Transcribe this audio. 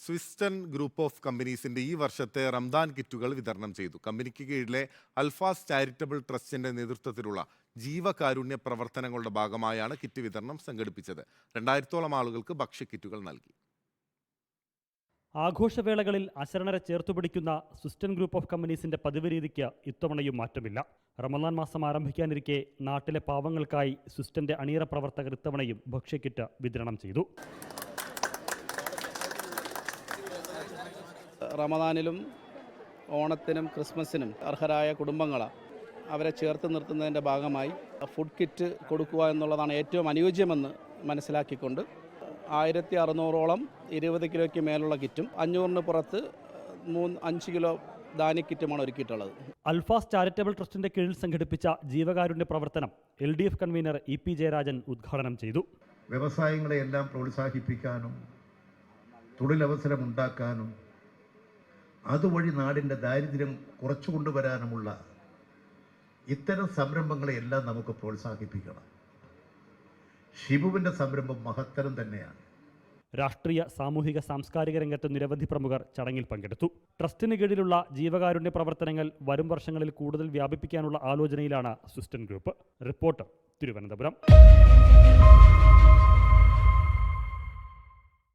Swiston group of കമ്പനീസിന്റെ ഈ വർഷത്തെ റംദാൻ കിറ്റുകൾ വിതരണം ചെയ്തു. കമ്പനിക്ക് കീഴിലെ അൽഫാസ് ചാരിറ്റബിൾ ട്രസ്റ്റിന്റെ നേതൃത്വത്തിലുള്ള ജീവകാരുണ്യ പ്രവർത്തനങ്ങളുടെ ഭാഗമായാണ് കിറ്റ് വിതരണം സംഘടിപ്പിച്ചത്. 2000-ഓളം ആളുകൾക്ക് ഭക്ഷ്യക്കിറ്റുകൾ നൽകി. ആഘോഷവേളകളിൽ അശരണരെ ചേർത്തുപിടിക്കുന്ന സ്വിസ്റ്റൺ ഗ്രൂപ്പ് ഓഫ് കമ്പനീസിന്റെ പതിവ് രീതിക്ക് ഇത്തവണയും മാറ്റമില്ല. റമദാൻ മാസം ആരംഭിക്കാനിരിക്കെ നാട്ടിലെ പാവങ്ങൾക്കായി സ്വിസ്റ്റന്റെ അണിയറ പ്രവർത്തകർ ഇത്തവണയും ഭക്ഷ്യക്കിറ്റ് വിതരണം ചെയ്തു. റമദാനിലും ഓണത്തിനും ക്രിസ്മസിനും അർഹരായ കുടുംബങ്ങളെ അവരെ ചേർത്ത് നിർത്തുന്നതിൻ്റെ ഭാഗമായി ഫുഡ് കിറ്റ് കൊടുക്കുക എന്നുള്ളതാണ് ഏറ്റവും അനുയോജ്യമെന്ന് മനസ്സിലാക്കിക്കൊണ്ട് 1600-ഓളം 20 കിലോയ്ക്ക് മേലുള്ള കിറ്റും 500-ന് പുറത്ത് 5 കിലോ ധാന്യ കിറ്റുമാണ് ഒരുക്കിയിട്ടുള്ളത്. അൽഫാസ് ചാരിറ്റബിൾ ട്രസ്റ്റിന്റെ കീഴിൽ സംഘടിപ്പിച്ച ജീവകാരുണ്യ പ്രവർത്തനം LDF കൺവീനർ EP ജയരാജൻ ഉദ്ഘാടനം ചെയ്തു. വ്യവസായങ്ങളെയെല്ലാം പ്രോത്സാഹിപ്പിക്കാനും തൊഴിലവസരം ഉണ്ടാക്കാനും അതുവഴി നാടിൻ്റെ ദാരിദ്ര്യം കുറച്ചു കൊണ്ടുവരാനുമുള്ള ഇത്തരം സംരംഭങ്ങളെയെല്ലാം നമുക്ക് പ്രോത്സാഹിപ്പിക്കണം. ഷിബുവിൻ്റെ സംരംഭം മഹത്തരം തന്നെയാണ്. രാഷ്ട്രീയ, സാമൂഹിക, സാംസ്കാരിക രംഗത്ത് നിരവധി പ്രമുഖർ ചടങ്ങിൽ പങ്കെടുത്തു. ട്രസ്റ്റിന് കീഴിലുള്ള ജീവകാരുണ്യ പ്രവർത്തനങ്ങൾ വരും വർഷങ്ങളിൽ കൂടുതൽ വ്യാപിപ്പിക്കാനുള്ള ആലോചനയിലാണ് സ്വിസ്റ്റൺ ഗ്രൂപ്പ്. റിപ്പോർട്ടർ, തിരുവനന്തപുരം.